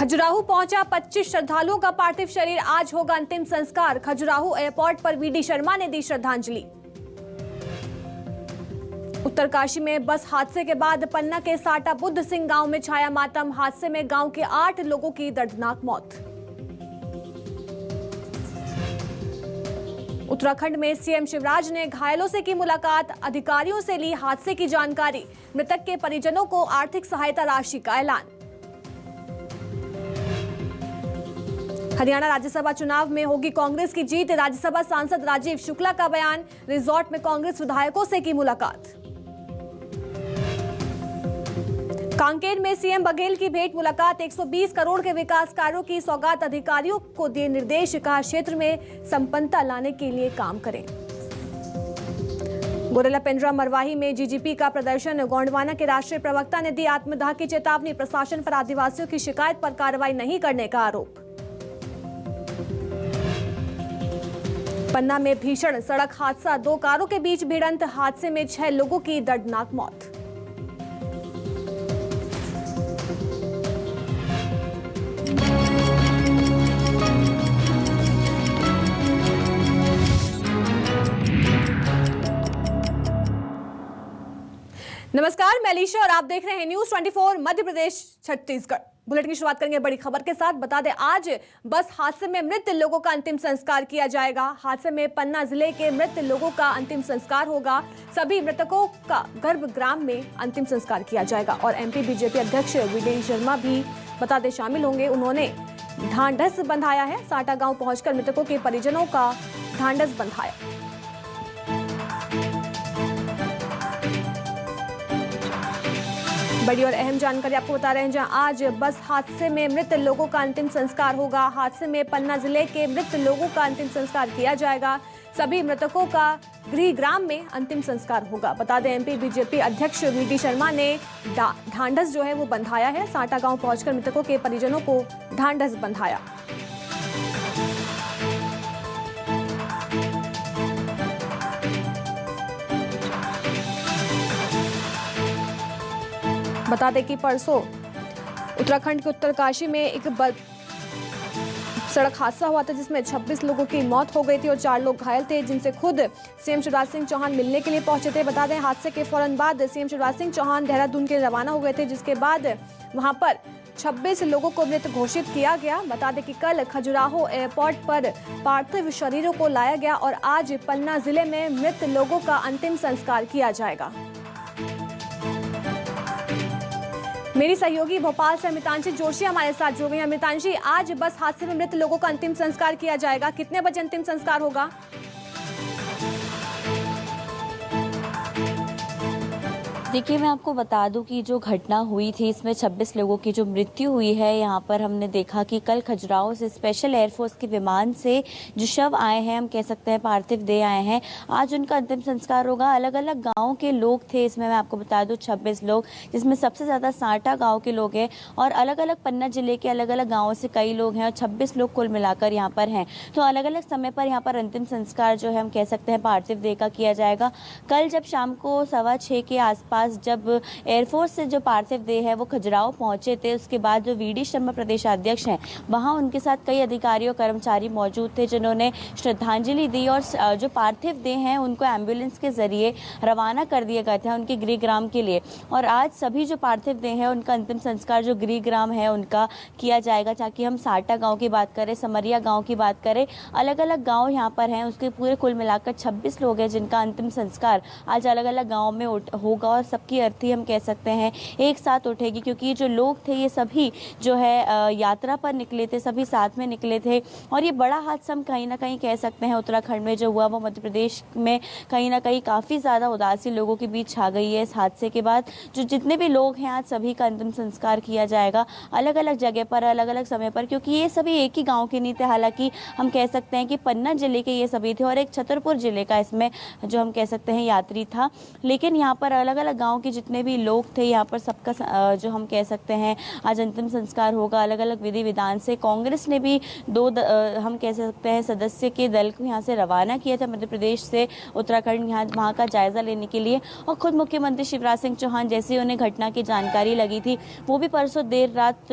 खजुराहो पहुंचा 25 श्रद्धालुओं का पार्थिव शरीर, आज होगा अंतिम संस्कार। खजुराहो एयरपोर्ट पर वीडी शर्मा ने दी श्रद्धांजलि। उत्तरकाशी में बस हादसे के बाद पन्ना के साटा बुद्ध सिंह गांव में छाया मातम। हादसे में गांव के 8 लोगों की दर्दनाक मौत। उत्तराखंड में सीएम शिवराज ने घायलों से की मुलाकात, अधिकारियों से ली हादसे की जानकारी। मृतक के परिजनों को आर्थिक सहायता राशि का ऐलान। हरियाणा राज्यसभा चुनाव में होगी कांग्रेस की जीत, राज्यसभा सांसद राजीव शुक्ला का बयान। रिजॉर्ट में कांग्रेस विधायकों से की मुलाकात। कांकेर में सीएम बघेल की भेंट मुलाकात, 120 करोड़ के विकास कार्यों की सौगात, अधिकारियों को दिए निर्देश, कहा क्षेत्र में संपन्नता लाने के लिए काम करें। गोरेला पेंड्रा मरवाही में जीजीपी का प्रदर्शन, गोंडवाना के राष्ट्रीय प्रवक्ता ने दी आत्मदाह की चेतावनी। प्रशासन पर आदिवासियों की शिकायत पर कार्रवाई नहीं करने का आरोप। पन्ना में भीषण सड़क हादसा, 2 कारों के बीच भिड़ंत, हादसे में 6 लोगों की दर्दनाक मौत। नमस्कार, मैं अलीशा और आप देख रहे हैं न्यूज 24 मध्य प्रदेश छत्तीसगढ़। बुलेटिन की शुरुआत करेंगे बड़ी खबर के साथ। बता दें, आज बस हादसे में मृत लोगों का अंतिम संस्कार किया जाएगा। हादसे में पन्ना जिले के मृत लोगों का अंतिम संस्कार होगा। सभी मृतकों का गर्भग्राम में अंतिम संस्कार किया जाएगा और एमपी बीजेपी अध्यक्ष वीडी शर्मा भी बता दें शामिल होंगे। उन्होंने ढांढस बंधाया है। साटा गांव पहुंचकर मृतकों के परिजनों का ढांढस बंधाया। बड़ी और अहम जानकारी आपको बता रहे हैं, जहां आज बस हादसे में मृत लोगों का अंतिम संस्कार होगा। हादसे में पन्ना जिले के मृत लोगों का अंतिम संस्कार किया जाएगा। सभी मृतकों का गृहग्राम में अंतिम संस्कार होगा। बता दें, एमपी बीजेपी अध्यक्ष वीडी शर्मा ने ढांढस जो है वो बंधाया है। साटा गांव पहुंचकर मृतकों के परिजनों को ढांढस बंधाया। बता दें कि परसों उत्तराखंड के उत्तरकाशी में एक सड़क हादसा हुआ था, जिसमें 26 लोगों की मौत हो गई थी और 4 लोग घायल थे, जिनसे खुद सीएम शिवराज सिंह चौहान मिलने के लिए पहुंचे थे। बता दें, हादसे के फौरन बाद सीएम शिवराज सिंह चौहान देहरादून के रवाना हो गए थे, जिसके बाद वहां पर 26 लोगों को मृत घोषित किया गया। बता दें कि कल खजुराहो एयरपोर्ट पर पार्थिव शरीरों को लाया गया और आज पन्ना जिले में मृत लोगों का अंतिम संस्कार किया जाएगा। मेरी सहयोगी भोपाल से अमितांशी जोशी हमारे साथ जुड़ गई हैं। अमितांशी, आज बस हादसे में मृत लोगों का अंतिम संस्कार किया जाएगा, कितने बजे अंतिम संस्कार होगा? देखिए, मैं आपको बता दूं कि जो घटना हुई थी इसमें 26 लोगों की जो मृत्यु हुई है, यहाँ पर हमने देखा कि कल खजुराहो से स्पेशल एयरफोर्स के विमान से जो शव आए हैं, हम कह सकते हैं पार्थिव देह आए हैं, आज उनका अंतिम संस्कार होगा। अलग अलग गाँव के लोग थे इसमें, मैं आपको बता दूं 26 लोग, जिसमें सबसे ज़्यादा साटा गाँव के लोग हैं और अलग अलग पन्ना जिले के अलग अलग गाँवों से कई लोग हैं और 26 लोग कुल मिलाकर यहाँ पर हैं। तो अलग अलग समय पर यहाँ पर अंतिम संस्कार जो है हम कह सकते हैं पार्थिव देह का किया जाएगा। कल जब शाम को 6:15 के आसपास जब एयरफोर्स से जो पार्थिव देह है वो खजुराहो पहुंचे थे, उसके बाद जो वीडी शर्मा प्रदेशाध्यक्ष हैं वहां उनके साथ कई अधिकारी और कर्मचारी मौजूद थे, जिन्होंने श्रद्धांजलि दी और जो पार्थिव देह हैं उनको एम्बुलेंस के जरिए रवाना कर दिया गया था उनके गृहग्राम के लिए। और आज सभी जो पार्थिव देह है उनका अंतिम संस्कार जो गृहग्राम है उनका किया जाएगा। ताकि हम साटा गाँव की बात करें, समरिया गाँव की बात करें, अलग अलग गाँव यहाँ पर हैं, उसके पूरे कुल मिलाकर 26 लोग हैं जिनका अंतिम संस्कार आज अलग अलग गाँव में होगा और सबकी अर्थी हम कह सकते हैं एक साथ उठेगी, क्योंकि ये जो लोग थे ये सभी जो है यात्रा पर निकले थे, सभी साथ में निकले थे। और ये बड़ा हादसा हम कहीं ना कहीं कह सकते हैं उत्तराखंड में जो हुआ वो मध्य प्रदेश में कहीं ना कहीं काफ़ी ज़्यादा उदासी लोगों के बीच छा गई है। इस हादसे के बाद जो जितने भी लोग हैं आज सभी का अंतिम संस्कार किया जाएगा अलग अलग जगह पर, अलग अलग समय पर, क्योंकि ये सभी एक ही गाँव के नहीं थे। हालांकि हम कह सकते हैं कि पन्ना जिले के ये सभी थे और एक छतरपुर जिले का इसमें जो हम कह सकते हैं यात्री था, लेकिन यहाँ पर अलग अलग गांव के जितने भी लोग थे यहाँ पर सबका जो हम कह सकते हैं आज अंतिम संस्कार होगा अलग अलग विधि विधान से। कांग्रेस ने भी हम कह सकते हैं सदस्य के दल को यहाँ से रवाना किया था मध्य प्रदेश से उत्तराखंड, यहाँ वहाँ का जायजा लेने के लिए। और खुद मुख्यमंत्री शिवराज सिंह चौहान जैसे उन्हें घटना की जानकारी लगी थी, वो भी परसों देर रात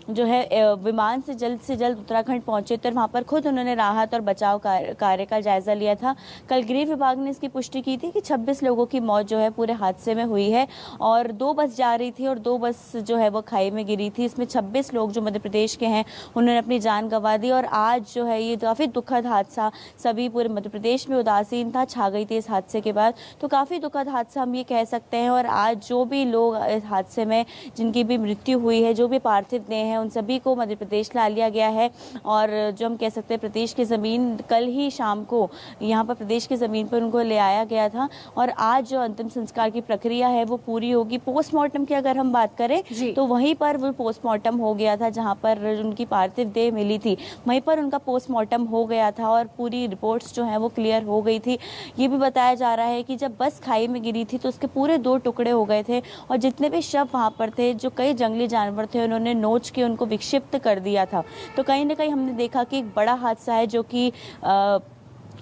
जो है विमान से जल्द उत्तराखंड पहुंचे थे। वहाँ पर खुद उन्होंने राहत और बचाव कार्य का जायजा लिया था। कल गृह विभाग ने इसकी पुष्टि की थी कि 26 लोगों की मौत जो है पूरे हादसे में हुई है और 2 बस जा रही थी और 2 बस जो है वो खाई में गिरी थी। इसमें 26 लोग जो मध्य प्रदेश के हैं उन्होंने अपनी जान गंवा दी। और आज जो है ये काफ़ी दुखद हादसा, सभी पूरे मध्य प्रदेश में उदासीन था छा गई थी इस हादसे के बाद। तो काफ़ी दुखद हादसा हम ये कह सकते हैं। और आज जो भी लोग इस हादसे में जिनकी भी मृत्यु हुई है, जो भी पार्थिव देह हैं, उन सभी को मध्य प्रदेश ला लिया गया है। और जो हम कह सकते हैं प्रदेश की ज़मीन, कल ही शाम को यहाँ पर प्रदेश की ज़मीन पर उनको ले आया गया था और आज जो अंतिम संस्कार की प्रक्रिया है वो पूरी होगी। पोस्टमार्टम की अगर हम बात करें तो वहीं पर वो पोस्टमार्टम हो गया था, जहाँ पर उनकी पार्थिव देह मिली थी वहीं पर उनका पोस्टमार्टम हो गया था और पूरी रिपोर्ट्स जो हैं वो क्लियर हो गई थी। ये भी बताया जा रहा है कि जब बस खाई में गिरी थी तो उसके पूरे 2 टुकड़े हो गए थे और जितने भी शव वहाँ पर थे, जो कई जंगली जानवर थे, उन्होंने नोच के उनको विक्षिप्त कर दिया था। तो कहीं ना कहीं हमने देखा कि एक बड़ा हादसा है जो कि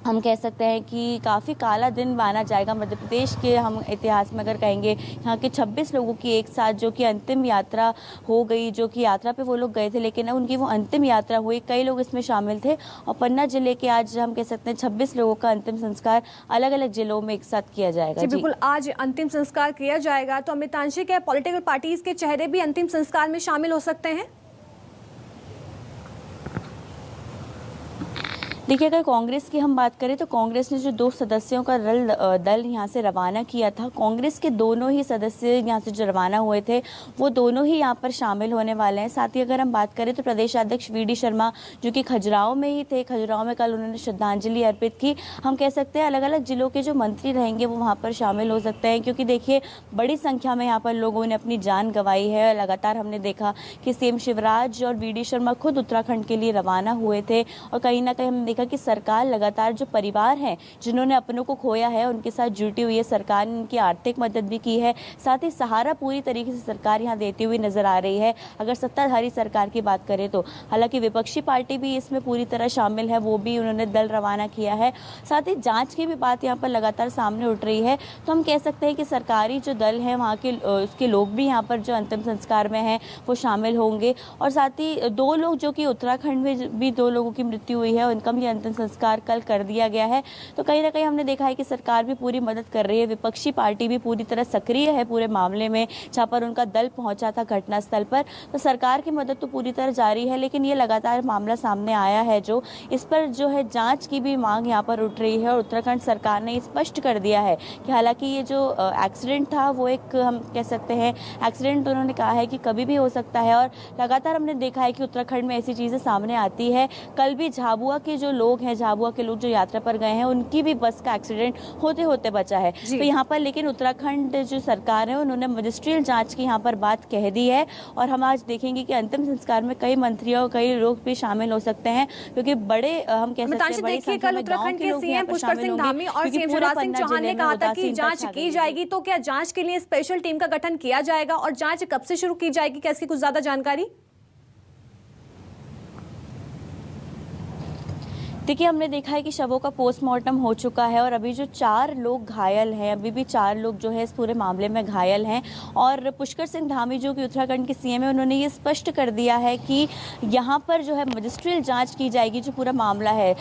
हम कह सकते हैं कि काफ़ी काला दिन माना जाएगा मध्य प्रदेश के हम इतिहास में अगर कहेंगे। यहाँ के 26 लोगों की एक साथ जो कि अंतिम यात्रा हो गई, जो कि यात्रा पे वो लोग गए थे लेकिन उनकी वो अंतिम यात्रा हुई, कई लोग इसमें शामिल थे। और पन्ना जिले के आज हम कह सकते हैं 26 लोगों का अंतिम संस्कार अलग अलग जिलों में एक साथ किया जाएगा। जी बिल्कुल, आज अंतिम संस्कार किया जाएगा। तो अमितांशी, क्या पॉलिटिकल पार्टीज के चेहरे भी अंतिम संस्कार में शामिल हो सकते हैं? देखिए, अगर कांग्रेस की हम बात करें तो कांग्रेस ने जो 2 सदस्यों का दल यहाँ से रवाना किया था, कांग्रेस के दोनों ही सदस्य यहाँ से जो रवाना हुए थे वो दोनों ही यहाँ पर शामिल होने वाले हैं। साथ ही अगर हम बात करें तो प्रदेश अध्यक्ष वी डी शर्मा जो कि खजुराहो में ही थे, खजुराहो में कल उन्होंने श्रद्धांजलि अर्पित की। हम कह सकते हैं अलग अलग जिलों के जो मंत्री रहेंगे वो वहाँ पर शामिल हो सकते हैं, क्योंकि देखिए बड़ी संख्या में यहाँ पर लोगों ने अपनी जान गंवाई है। लगातार हमने देखा कि सीएम शिवराज और वी डी शर्मा खुद उत्तराखंड के लिए रवाना हुए थे और कहीं ना कहीं हम कि सरकार लगातार जो परिवार हैं जिन्होंने अपनों को खोया है उनके साथ जुटी हुई है। सरकार ने उनकी आर्थिक मदद भी की है, साथ ही सहारा पूरी तरीके से सरकार यहाँ देती हुई नजर आ रही है अगर सत्ताधारी सरकार की बात करें तो। हालांकि विपक्षी पार्टी भी इसमें पूरी तरह शामिल है, वो भी उन्होंने दल रवाना किया है। साथ ही जांच की भी बात यहाँ पर लगातार सामने उठ रही है। तो हम कह सकते हैं कि सरकारी जो दल है वहाँ के उसके लोग भी यहाँ पर जो अंतिम संस्कार में हैं वो शामिल होंगे। और साथ ही 2 लोग जो कि उत्तराखंड में भी 2 लोगों की मृत्यु हुई है उनका भी अंतिम संस्कार कल कर दिया गया है। तो कहीं ना कहीं हमने देखा है कि सरकार भी पूरी मदद कर रही है, विपक्षी पार्टी भी पूरी तरह सक्रिय है पूरे मामले में, जहां पर उनका दल पहुंचा था घटनास्थल पर। तो सरकार की मदद तो पूरी तरह जारी है, लेकिन ये लगातार मामला सामने आया है जो इस पर जो है जांच की भी मांग यहाँ पर उठ रही है। और उत्तराखंड सरकार ने स्पष्ट कर दिया है कि हालांकि ये जो एक्सीडेंट था वो एक हम कह सकते हैं एक्सीडेंट, उन्होंने कहा है कि कभी भी हो सकता है। और लगातार हमने देखा है कि उत्तराखंड में ऐसी चीजें सामने आती है। कल भी झाबुआ के जो लोग हैं, झाबुआ के लोग जो यात्रा पर गए हैं, उनकी भी बस का एक्सीडेंट होते होते बचा है। तो यहाँ पर लेकिन उत्तराखंड जो सरकार है उन्होंने मजिस्ट्रियल जांच की यहाँ पर बात कह दी है। और हम आज देखेंगे कि अंतिम संस्कार में कई मंत्री और कई लोग भी शामिल हो सकते हैं, क्योंकि बड़े हम कह सकते हैं बड़ी संख्या में उत्तराखंड के सीएम पुष्कर सिंह धामी और सीएम शिवराज सिंह चौहान ने कहा था कि जांच की जाएगी। तो क्या जांच के लिए स्पेशल टीम का गठन किया जाएगा और जांच कब से शुरू की जाएगी, क्या इसकी कुछ ज्यादा जानकारी? देखिए, हमने देखा है कि शवों का पोस्टमार्टम हो चुका है और अभी जो 4 लोग घायल हैं, अभी भी 4 लोग जो है इस पूरे मामले में घायल हैं। और पुष्कर सिंह धामी जो कि उत्तराखंड के सीएम है, उन्होंने ये स्पष्ट कर दिया है कि यहाँ पर जो है मजिस्ट्रियल जांच की जाएगी जो पूरा मामला है।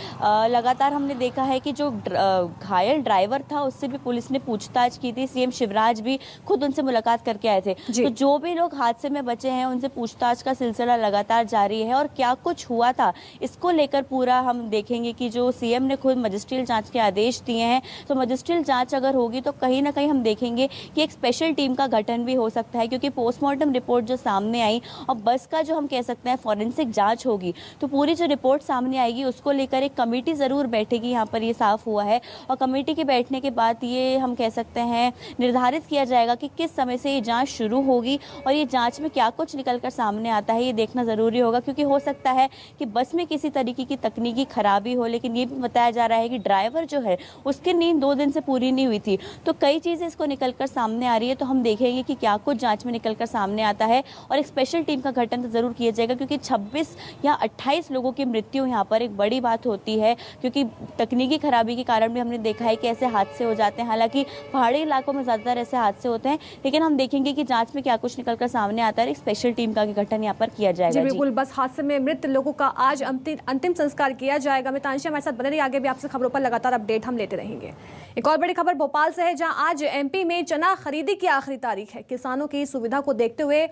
लगातार हमने देखा है कि जो घायल ड्राइवर था उससे भी पुलिस ने पूछताछ की थी, सीएम शिवराज भी खुद उनसे मुलाकात करके आए थे। तो जो भी लोग हादसे में बचे हैं उनसे पूछताछ का सिलसिला लगातार जारी है और क्या कुछ हुआ था इसको लेकर पूरा हम देखें कि जो सीएम ने खुद मजिस्ट्रियल जांच के आदेश दिए हैं। तो मजिस्ट्रियल जांच अगर होगी तो कहीं ना कहीं हम देखेंगे कि एक स्पेशल टीम का गठन भी हो सकता है, क्योंकि पोस्टमार्टम रिपोर्ट जो सामने आई और बस का जो हम कह सकते हैं फॉरेंसिक जांच होगी, तो पूरी जो रिपोर्ट सामने आएगी उसको लेकर एक कमेटी जरूर बैठेगी। यहाँ पर ये साफ हुआ है और कमेटी के बैठने के बाद ये हम कह सकते हैं निर्धारित किया जाएगा कि किस समय से ये जाँच शुरू होगी और ये जाँच में क्या कुछ निकल कर सामने आता है ये देखना जरूरी होगा, क्योंकि हो सकता है कि बस में किसी तरीके की तकनीकी खराबी खराबी हो, लेकिन ये भी बताया जा रहा है कि ड्राइवर जो है उसकी नींद 2 दिन से पूरी नहीं हुई थी। तो कई चीज़ें इसको निकलकर सामने आ रही है, तो हम देखेंगे कि क्या कुछ जांच में निकलकर सामने आता है और एक स्पेशल टीम का गठन तो ज़रूर किया जाएगा, क्योंकि 26 या 28 लोगों की मृत्यु यहाँ पर एक बड़ी बात होती है, क्योंकि तकनीकी खराबी के कारण भी हमने देखा है कि ऐसे हादसे हो जाते हैं। हालांकि पहाड़ी इलाकों में ज़्यादातर ऐसे हादसे होते हैं, लेकिन हम देखेंगे कि जाँच में क्या कुछ निकलकर सामने आता है। एक स्पेशल टीम का गठन यहाँ पर किया जाएगा। जी बिल्कुल, बस हादसे में मृत लोगों का आज अंतिम संस्कार किया जाएगा। मितांशी हमारे साथ बने रही, आगे भी आपसे खबरों पर लगातार अपडेट हम लेते रहेंगे। एक और बड़ी खबर भोपाल से है, जहां आज एमपी में चना खरीदी की आखिरी तारीख है। किसानों की सुविधा को देखते हुए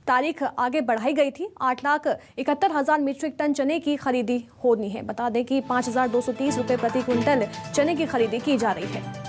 तारीख आगे बढ़ाई गई थी। 8,71,000 मीट्रिक टन चने की खरीदी होनी है। बता दें कि 5,230 रुपये प्रति क्विंटल चने की खरीदी की जा रही है।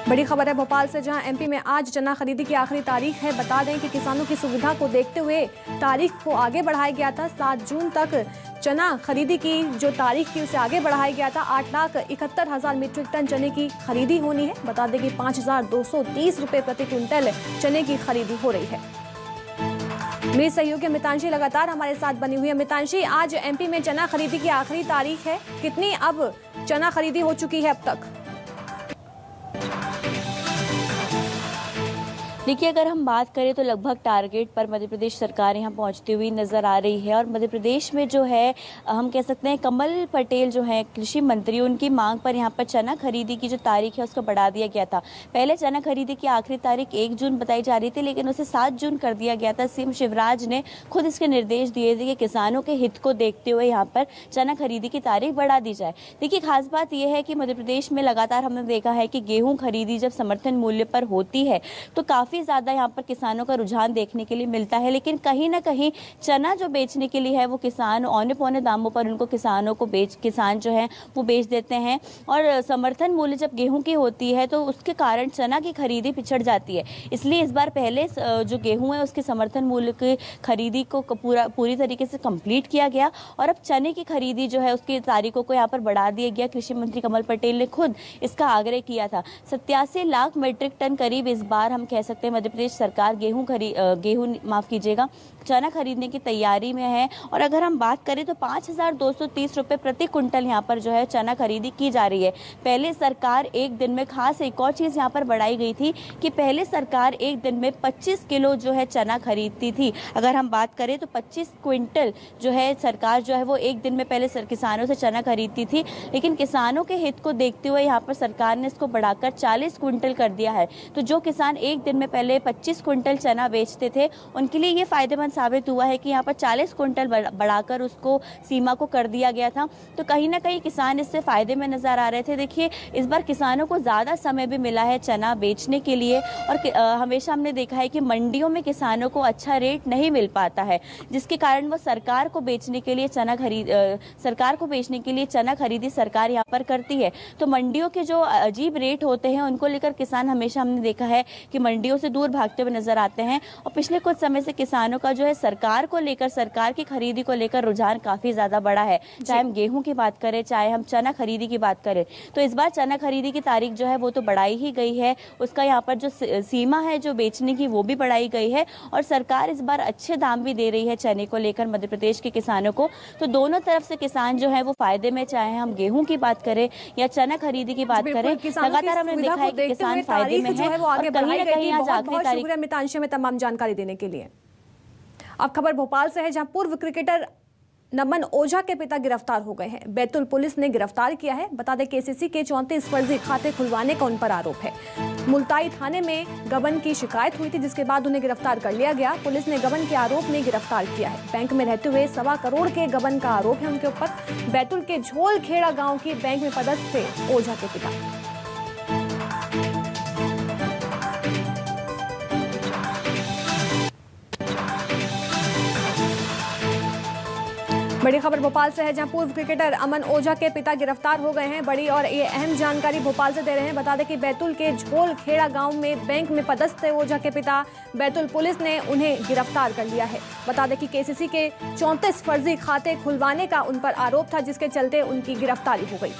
बड़ी खबर है भोपाल से, जहां एमपी में आज चना खरीदी की आखिरी तारीख है। बता दें कि किसानों की सुविधा को देखते हुए तारीख को आगे बढ़ाया गया था। 7 जून तक चना खरीदी की जो तारीख थी उसे आगे बढ़ाया गया था। 8,71,000 मीट्रिक टन चने की खरीदी होनी है। बता दें कि 5,230 रुपये प्रति क्विंटल चने की खरीदी हो रही है। मेरी सहयोगी मितांशी लगातार हमारे साथ बनी हुई है। मितांशी, आज एमपी में चना खरीदी की आखिरी तारीख है, कितनी अब चना खरीदी हो चुकी है अब तक? देखिए, अगर हम बात करें तो लगभग टारगेट पर मध्य प्रदेश सरकार यहाँ पहुँचती हुई नज़र आ रही है। और मध्य प्रदेश में जो है, हम कह सकते हैं कमल पटेल जो है कृषि मंत्री, उनकी मांग पर यहाँ पर चना खरीदी की जो तारीख है उसको बढ़ा दिया गया था। पहले चना खरीदी की आखिरी तारीख 1 जून बताई जा रही थी, लेकिन उसे 7 जून कर दिया गया था। सीएम शिवराज ने खुद इसके निर्देश दिए थे कि किसानों के हित को देखते हुए यहाँ पर चना खरीदी की तारीख बढ़ा दी जाए। देखिए, खास बात यह है कि मध्य प्रदेश में लगातार हमने देखा है कि गेहूँ खरीदी जब समर्थन मूल्य पर होती है तो काफ़ी ज़्यादा यहाँ पर किसानों का रुझान देखने के लिए मिलता है। लेकिन कहीं ना कहीं चना जो बेचने के लिए है वो किसान औने पौने दामों पर उनको किसान जो है वो बेच देते हैं। और समर्थन मूल्य जब गेहूं की होती है तो उसके कारण चना की खरीदी पिछड़ जाती है। इसलिए इस बार पहले जो गेहूं है उसके समर्थन मूल्य की खरीदी को पूरी तरीके से कंप्लीट किया गया और अब चने की खरीदी जो है उसकी तारीखों को यहाँ पर बढ़ा दिया गया। कृषि मंत्री कमल पटेल ने खुद इसका आग्रह किया था। 87 लाख मीट्रिक टन करीब इस बार हम कह सकते हैं मध्य प्रदेश सरकार चना खरीदने की तैयारी में है। और अगर हम बात करें तो 5,230 रुपये प्रति क्विंटल यहाँ पर जो है चना खरीदी की जा रही है। पहले सरकार एक दिन में, खास एक और चीज़ यहाँ पर बढ़ाई गई थी कि पहले सरकार एक दिन में 25 किलो जो है चना खरीदती थी। अगर हम बात करें तो 25 क्विंटल जो है सरकार जो है वो एक दिन में पहले किसानों से चना खरीदती थी, लेकिन किसानों के हित को देखते हुए यहाँ पर सरकार ने इसको बढ़ाकर 40 क्विंटल कर दिया है। तो जो किसान एक दिन में पहले 25 क्विंटल चना बेचते थे उनके लिए ये फायदेमंद साबित हुआ है कि यहाँ पर 40 क्विंटल बढ़ाकर उसको सीमा को कर दिया गया था। तो कहीं ना कहीं किसान इससे फायदे में नजर आ रहे थे। देखिए, इस बार किसानों को ज़्यादा समय भी मिला है चना बेचने के लिए और हमेशा हमने देखा है कि मंडियों में किसानों को अच्छा रेट नहीं मिल पाता है, जिसके कारण वो सरकार को बेचने के लिए चना खरीदी सरकार यहाँ पर करती है। तो मंडियों के जो अजीब रेट होते हैं उनको लेकर किसान हमेशा हमने देखा है कि मंडियों से दूर भागते हुए नजर आते हैं। और पिछले कुछ समय से किसानों का जो है सरकार की खरीदी को लेकर रुझान काफी ज्यादा बड़ा है। चाहे हम गेहूं की बात करें, चाहे हम चना खरीदी की बात करें, तो इस बार चना खरीदी की तारीख जो है वो तो बढ़ाई ही गई है। उसका यहाँ पर जो सीमा है जो बेचने की वो भी बढ़ाई गई है और सरकार इस बार अच्छे दाम भी दे रही है चने को लेकर मध्य प्रदेश के किसानों को। तो दोनों तरफ से किसान जो है वो फायदे में, चाहे हम गेहूं की बात करें या चना खरीदी की बात करें, लगातार हमने देखा है कि किसान फायदे में है। और कहीं ना कहीं आज आखिरी तारीख। शुक्रिया मितांशी में तमाम जानकारी देने के लिए। अब खबर भोपाल से है, जहां पूर्व क्रिकेटर नमन ओझा के पिता गिरफ्तार हो गए हैं। बैतूल पुलिस ने गिरफ्तार किया है। बता दें केसीसी के 34 फर्जी खाते खुलवाने का उन पर आरोप है। मुल्ताई थाने में गबन की शिकायत हुई थी, जिसके बाद उन्हें गिरफ्तार कर लिया गया। पुलिस ने गबन के आरोप में गिरफ्तार किया है। बैंक में रहते हुए 1.25 करोड़ के गबन का आरोप है उनके ऊपर। बैतूल के झोलखेड़ा गांव की बैंक में पदस्थ थे ओझा के पिता। बड़ी खबर भोपाल से है, जहां पूर्व क्रिकेटर अमन ओझा के पिता गिरफ्तार हो गए हैं। बड़ी और ये अहम जानकारी भोपाल से दे रहे हैं। बता दें कि बैतूल के झोलखेड़ा गांव में बैंक में पदस्थ थे ओझा के पिता। बैतूल पुलिस ने उन्हें गिरफ्तार कर लिया है। बता दें कि केसीसी के 34 फर्जी खाते खुलवाने का उन पर आरोप था, जिसके चलते उनकी गिरफ्तारी हो गई।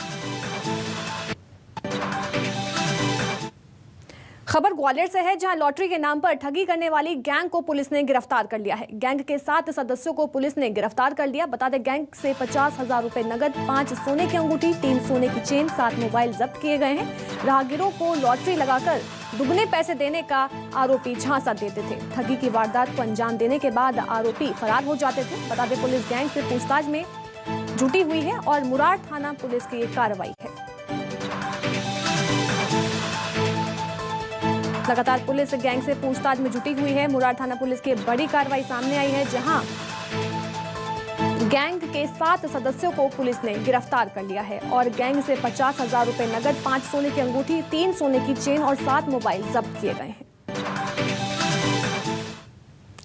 खबर ग्वालियर से है, जहां लॉटरी के नाम पर ठगी करने वाली गैंग को पुलिस ने गिरफ्तार कर लिया है। गैंग के 7 सदस्यों को पुलिस ने गिरफ्तार कर लिया। बता दें, गैंग से 50,000 रुपए नगद, 5 सोने की अंगूठी, 3 सोने की चेन, 7 मोबाइल जब्त किए गए हैं। राहगीरों को लॉटरी लगाकर दुगने पैसे देने का आरोपी झांसा देते थे। ठगी की वारदात को अंजाम देने के बाद आरोपी फरार हो जाते थे। बता दें, पुलिस गैंग से पूछताछ में जुटी हुई है और मुरार थाना पुलिस की ये कार्रवाई है। लगातार पुलिस गैंग से पूछताछ में जुटी हुई है। मुरार थाना पुलिस की बड़ी कार्रवाई सामने आई है, जहां गैंग के 7 सदस्यों को पुलिस ने गिरफ्तार कर लिया है और गैंग से 50,000 रुपए नगद, 5 सोने की अंगूठी, 3 सोने की चेन और 7 मोबाइल जब्त किए गए हैं।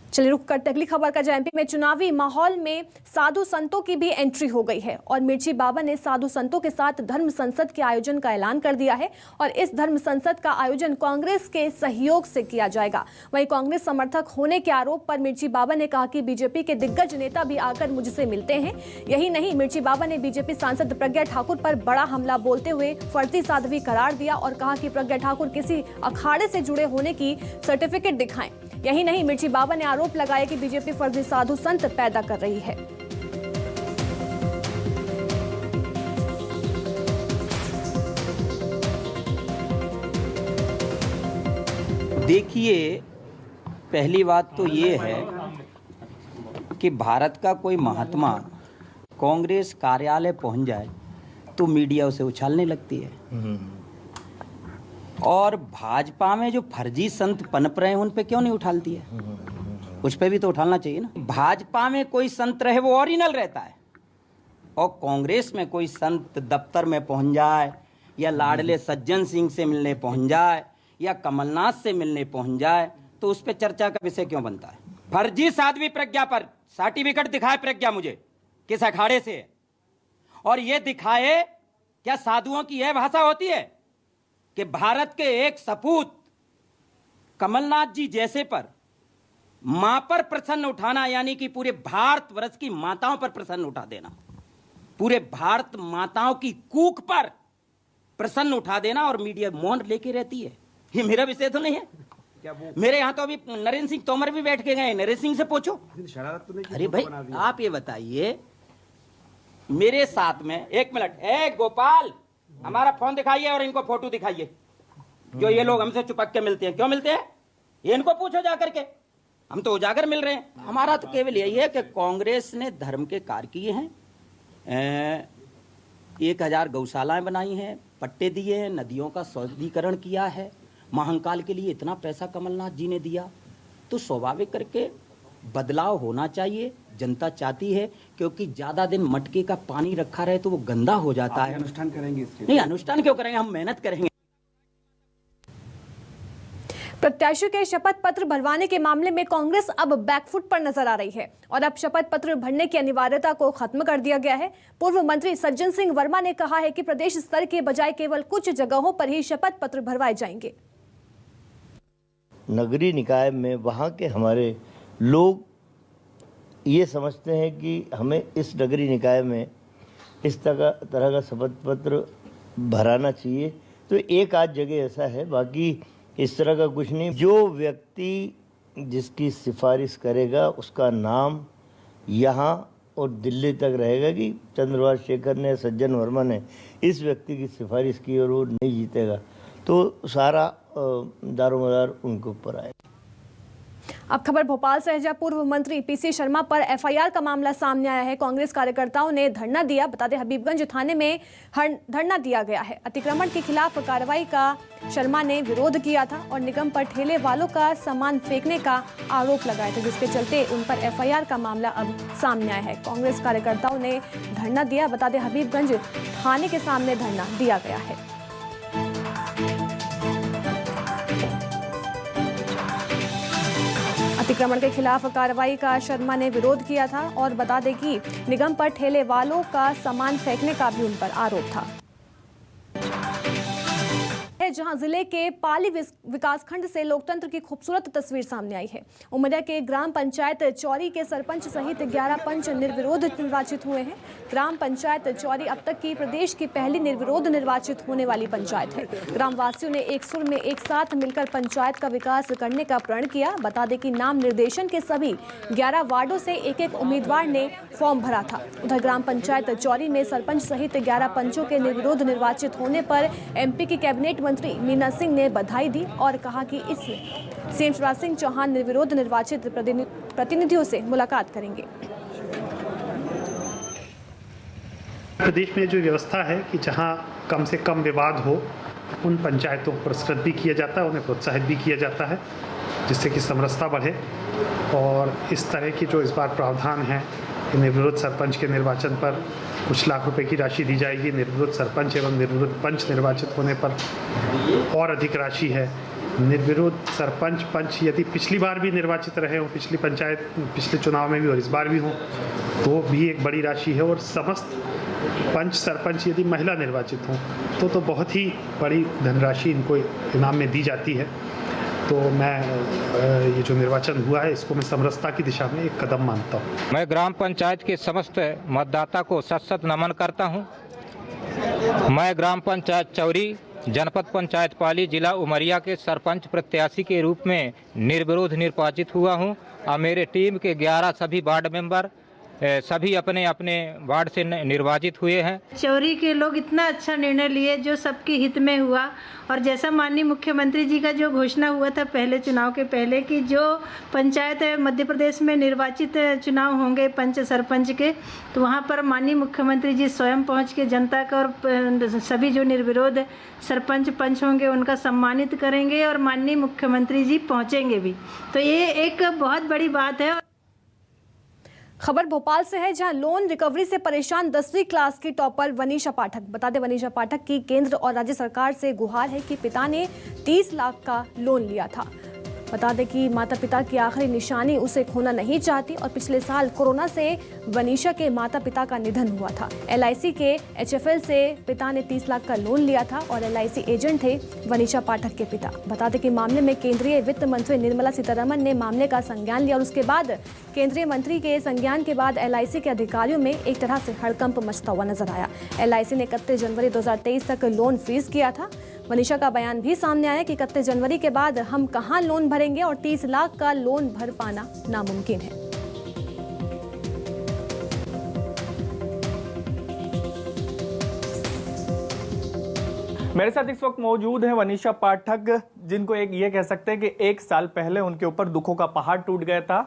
चलिए रुक करते अगली खबर का। एमपी में चुनावी माहौल में साधु संतों की भी एंट्री हो गई है और मिर्ची बाबा ने साधु संतों के साथ धर्म संसद के आयोजन का ऐलान कर दिया है और इस धर्म संसद का आयोजन कांग्रेस के सहयोग से किया जाएगा। वहीं कांग्रेस समर्थक होने के आरोप पर मिर्ची बाबा ने कहा कि बीजेपी के दिग्गज नेता भी आकर मुझसे मिलते हैं। यही नहीं, मिर्ची बाबा ने बीजेपी सांसद प्रज्ञा ठाकुर पर बड़ा हमला बोलते हुए फर्जी साध्वी करार दिया और कहा कि प्रज्ञा ठाकुर किसी अखाड़े से जुड़े होने की सर्टिफिकेट दिखाएं। यही नहीं, मिर्ची बाबा ने आरोप लगाया कि बीजेपी फर्जी साधु संत पैदा कर रही है। देखिए, पहली बात तो ये है कि भारत का कोई महात्मा कांग्रेस कार्यालय पहुंच जाए तो मीडिया उसे उछालने लगती है और भाजपा में जो फर्जी संत पनप रहे हैं उन पे क्यों नहीं उछालती है? उस पे भी तो उछालना चाहिए ना। भाजपा में कोई संत रहे वो ओरिजिनल रहता है और कांग्रेस में कोई संत दफ्तर में पहुंच जाए या लाडले सज्जन सिंह से मिलने पहुंच जाए या कमलनाथ से मिलने पहुंच जाए तो उस पे चर्चा का विषय क्यों बनता है? फर्जी साध्वी प्रज्ञा पर सर्टिफिकेट दिखाए प्रज्ञा मुझे किस अखाड़े से है और ये दिखाए क्या साधुओं की यह भाषा होती है कि भारत के एक सपूत कमलनाथ जी जैसे पर मां पर प्रश्न उठाना, यानी कि पूरे भारतवर्ष की माताओं पर प्रश्न उठा देना, पूरे भारत माताओं की कूक पर प्रश्न उठा देना और मीडिया मौन लेके रहती है। ये मेरा विषय तो नहीं है। मेरे यहां तो अभी नरेंद्र सिंह तोमर भी बैठ के गए। नरेंद्र सिंह से पूछो। अरे भाई, आप ये बताइए, मेरे साथ में 1 मिनट, गोपाल हमारा फोन दिखाइए और इनको फोटो दिखाइए जो ये लोग हमसे चिपक के मिलते हैं। क्यों मिलते हैं ये इनको पूछो जाकर के। हम तो उजागर मिल रहे हैं। हमारा तो केवल यही है कि कांग्रेस ने धर्म के कार्य किए हैं, 1000 गौशालाएं बनाई हैं, पट्टे दिए हैं, नदियों का सौंदर्यीकरण किया है, महाकाल के लिए इतना पैसा कमलनाथ जी ने दिया, तो स्वाभाविक करके बदलाव होना चाहिए। जनता चाहती है, क्योंकि ज्यादा दिन मटके का पानी रखा रहे तो वो गंदा हो जाता है। अनुष्ठान करेंगे इसके? नहीं, अनुष्ठान क्यों करेंगे, हम मेहनत करेंगे। प्रत्याशियों के शपथ पत्र भरवाने के मामले में कांग्रेस अब बैकफुट पर नजर आ रही है और अब शपथ पत्र भरने की अनिवार्यता को खत्म कर दिया गया है। पूर्व मंत्री सज्जन सिंह वर्मा ने कहा है कि प्रदेश स्तर के बजाय केवल कुछ जगहों पर ही शपथ पत्र भरवाए जाएंगे। नगरीय निकाय में वहाँ के हमारे लोग ये समझते हैं कि हमें इस नगरीय निकाय में इस तरह का शपथ पत्र भराना चाहिए, तो एक आध जगह ऐसा है, बाकी इस तरह का कुछ नहीं। जो व्यक्ति जिसकी सिफारिश करेगा उसका नाम यहाँ और दिल्ली तक रहेगा कि चंद्रबाबू शेखर ने, सज्जन वर्मा ने इस व्यक्ति की सिफारिश की और वो नहीं जीतेगा, तो सारा दारोमदार उनके ऊपर आएगा। अब खबर भोपाल से है, जहां पूर्व मंत्री पीसी शर्मा पर एफआईआर का मामला सामने आया है। कांग्रेस कार्यकर्ताओं ने धरना दिया। बता दें, हबीबगंज थाने में धरना दिया गया है। अतिक्रमण के खिलाफ कार्रवाई का शर्मा ने विरोध किया था और निगम पर ठेले वालों का सामान फेंकने का आरोप लगाया था, जिसके चलते उन पर एफआईआर का मामला अब सामने आया है। कांग्रेस कार्यकर्ताओं ने धरना दिया। बता दें, हबीबगंज थाने के सामने धरना दिया गया है। अतिक्रमण के खिलाफ कार्रवाई का शर्मा ने विरोध किया था और बता दें कि निगम पर ठेले वालों का सामान फेंकने का भी उन पर आरोप था। है जहां जिले के पाली विकासखंड से लोकतंत्र की खूबसूरत तस्वीर सामने आई है। उमरिया के ग्राम पंचायत चौरी के सरपंच सहित 11 पंच निर्विरोध निर्वाचित हुए हैं। ग्राम पंचायत चौरी अब तक की प्रदेश की पहली निर्विरोध निर्वाचित होने वाली पंचायत है। ग्रामवासियों ने एक सुर में एक साथ मिलकर पंचायत का विकास करने का प्रण किया। बता दें कि नाम निर्देशन के सभी 11 वार्डों से एक उम्मीदवार ने फॉर्म भरा था। उधर ग्राम पंचायत चौरी में सरपंच सहित 11 पंचों के निर्विरोध निर्वाचित होने पर एमपी की कैबिनेट मंत्री मीना सिंह ने बधाई दी और कहा कि इस सीएम शिवराज सिंह चौहान निर्विरोध निर्वाचित प्रतिनिधियों से मुलाकात करेंगे। प्रदेश में जो व्यवस्था है कि जहां कम से कम विवाद हो उन पंचायतों को पुरस्कृत भी किया जाता है, उन्हें प्रोत्साहित भी किया जाता है, जिससे कि समरसता बढ़े। और इस तरह की जो इस बार प्रावधान है कि निर्विरोध सरपंच के निर्वाचन पर कुछ लाख रुपए की राशि दी जाएगी, निर्विरोध सरपंच एवं निर्विरोध पंच निर्वाचित होने पर और अधिक राशि है। निर्विरोध सरपंच पंच यदि पिछली बार भी निर्वाचित रहे हों, पिछले चुनाव में भी और इस बार भी हों, तो भी एक बड़ी राशि है। और समस्त पंच सरपंच यदि महिला निर्वाचित हों तो बहुत ही बड़ी धनराशि इनको इनाम में दी जाती है। तो मैं ये जो निर्वाचन हुआ है इसको मैं समरसता की दिशा में एक कदम मानता हूँ। मैं ग्राम पंचायत के समस्त मतदाता को सत नमन करता हूँ। मैं ग्राम पंचायत चौरी, जनपद पंचायत पाली, जिला उमरिया के सरपंच प्रत्याशी के रूप में निर्विरोध निर्वाचित हुआ हूँ और मेरे टीम के 11 सभी वार्ड मेंबर सभी अपने अपने वार्ड से निर्वाचित हुए हैं। चौरी के लोग इतना अच्छा निर्णय लिए जो सबके हित में हुआ। और जैसा माननीय मुख्यमंत्री जी का जो घोषणा हुआ था पहले चुनाव के पहले कि जो पंचायत मध्य प्रदेश में निर्वाचित चुनाव होंगे पंच सरपंच के, तो वहाँ पर माननीय मुख्यमंत्री जी स्वयं पहुँच के जनता का और सभी जो निर्विरोध सरपंच पंच होंगे उनका सम्मानित करेंगे और माननीय मुख्यमंत्री जी पहुँचेंगे भी। तो ये एक बहुत बड़ी बात है। खबर भोपाल से है जहां लोन रिकवरी से परेशान 10वीं क्लास की टॉपर वनीशा पाठक। बता दें वनीशा पाठक की केंद्र और राज्य सरकार से गुहार है कि पिता ने 30 लाख का लोन लिया था। बता दें कि माता पिता की आखिरी निशानी उसे खोना नहीं चाहती और पिछले साल कोरोना से वनीशा के माता पिता का निधन हुआ था। LIC के HFL से पिता ने 30 लाख का लोन लिया था और LIC एजेंट थे वनीशा पाठक के पिता। बता दें कि मामले में केंद्रीय वित्त मंत्री निर्मला सीतारमण ने मामले का संज्ञान लिया और उसके बाद केंद्रीय मंत्री के संज्ञान के बाद LIC के अधिकारियों में एक तरह से हड़कंप मचता हुआ नजर आया। LIC ने 31 जनवरी 2023 तक लोन फ्रीज किया था। वनीशा का बयान भी सामने आया कि 31 जनवरी के बाद हम कहां लोन भरेंगे और 30 लाख का लोन भर पाना नामुमकिन है। मेरे साथ इस वक्त मौजूद है वनीशा पाठक, जिनको ये कह सकते हैं कि 1 साल पहले उनके ऊपर दुखों का पहाड़ टूट गया था।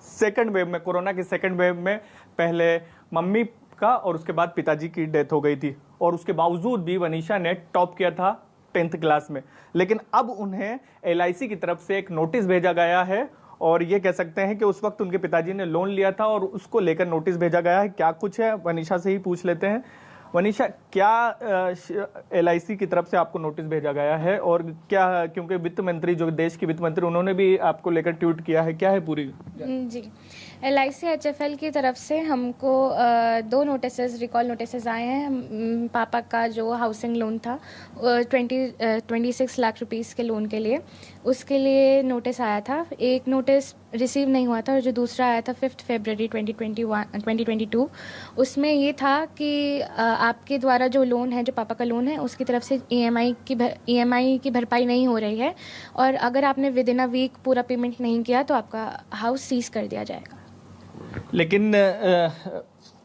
सेकंड वेव में, कोरोना के सेकंड वेव में पहले मम्मी का और उसके बाद पिताजी की डेथ हो गई थी और उसके बावजूद भी वनीशा ने टॉप किया था 10th क्लास में। लेकिन अब उन्हें LIC की तरफ से एक नोटिस भेजा गया है और ये कह सकते हैं कि उस वक्त उनके पिताजी ने लोन लिया था और उसको लेकर नोटिस भेजा गया है। क्या कुछ है वनीशा से ही पूछ लेते हैं। वनीशा, क्या LIC की तरफ से आपको नोटिस भेजा गया है और क्या, क्योंकि वित्त मंत्री जो देश के वित्त मंत्री उन्होंने भी आपको लेकर ट्वीट किया है, क्या है पूरी? जी, LIC HFL की तरफ से हमको 2 नोटिसेस, रिकॉल नोटिसेस आए हैं। पापा का जो हाउसिंग लोन था 26 लाख रुपीस के लोन के लिए, उसके लिए नोटिस आया था। एक नोटिस रिसीव नहीं हुआ था और जो दूसरा आया था 5 फरवरी 2022, उसमें ये था कि आपके द्वारा जो लोन है, जो पापा का लोन है, उसकी तरफ से EMI की भरपाई नहीं हो रही है और अगर आपने विदिन अ वीक पूरा पेमेंट नहीं किया तो आपका हाउस सीज कर दिया जाएगा। लेकिन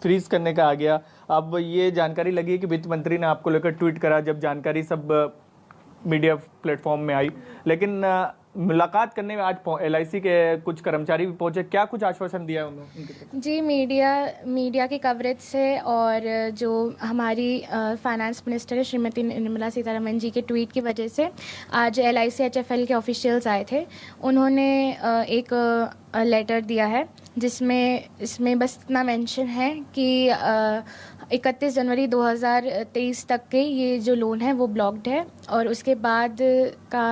फ्रीज करने का आ गया। अब ये जानकारी लगी कि वित्त मंत्री ने आपको लेकर ट्वीट करा जब जानकारी सब मीडिया प्लेटफॉर्म में आई। लेकिन मुलाकात करने में आज LIC के कुछ कर्मचारी भी पहुंचे, क्या कुछ आश्वासन दिया उन्होंने? जी, मीडिया की कवरेज से और जो हमारी फाइनेंस मिनिस्टर है श्रीमती निर्मला सीतारमण जी के ट्वीट की वजह से आज LIC HFL के ऑफिशियल्स आए थे। उन्होंने एक लेटर दिया है इसमें बस इतना मेंशन है कि 31 जनवरी 2023 तक के ये जो लोन है वो ब्लॉक्ड है और उसके बाद का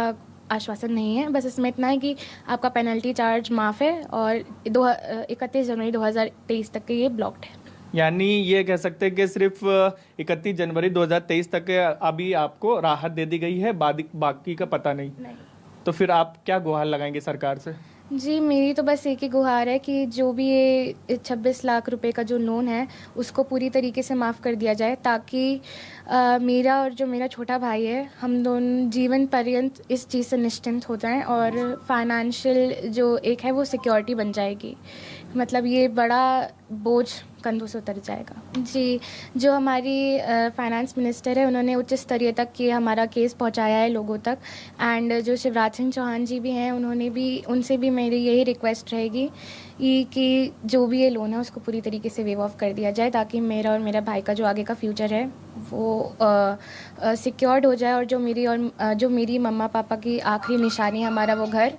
आश्वासन नहीं है। बस इसमें इतना है कि आपका पेनल्टी चार्ज माफ़ है और 31 जनवरी 2023 तक के ये ब्लॉक्ड है। यानी ये कह सकते हैं कि सिर्फ 31 जनवरी 2023 तक अभी आपको राहत दे दी गई है, बाकी का पता नहीं। तो फिर आप क्या गुहार लगाएंगे सरकार से? जी, मेरी तो बस एक ही गुहार है कि जो भी ये 26 लाख रुपए का जो लोन है उसको पूरी तरीके से माफ़ कर दिया जाए, ताकि मेरा और जो मेरा छोटा भाई है, हम दोनों जीवन पर्यंत इस चीज़ से निश्चिंत हो जाएं और फाइनेंशियल जो एक है वो सिक्योरिटी बन जाएगी। मतलब ये बड़ा बोझ कंधों से उतर जाएगा। जी, जो हमारी फाइनेंस मिनिस्टर है उन्होंने उच्च स्तरीय तक ये हमारा केस पहुंचाया है लोगों तक, एंड जो शिवराज सिंह चौहान जी भी हैं उनसे भी मेरी यही रिक्वेस्ट रहेगी कि जो भी ये लोन है उसको पूरी तरीके से वेव ऑफ कर दिया जाए, ताकि मेरा और मेरा भाई का जो आगे का फ्यूचर है वो सिक्योर्ड हो जाए, और जो मेरी मम्मा पापा की आखिरी निशानी हमारा वो घर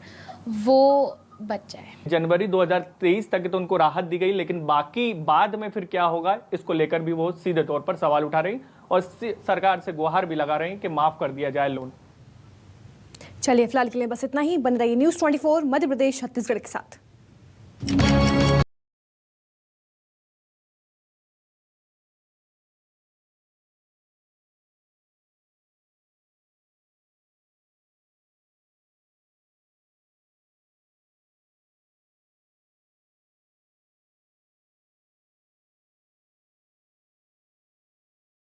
वो बच जाए। जनवरी 2023 तक तो उनको राहत दी गई, लेकिन बाकी बाद में फिर क्या होगा इसको लेकर भी वो सीधे तौर पर सवाल उठा रही और सरकार से गुहार भी लगा रही कि माफ कर दिया जाए लोन। चलिए फिलहाल के लिए बस इतना ही। बन रही न्यूज़ 24 मध्य प्रदेश छत्तीसगढ़ के साथ।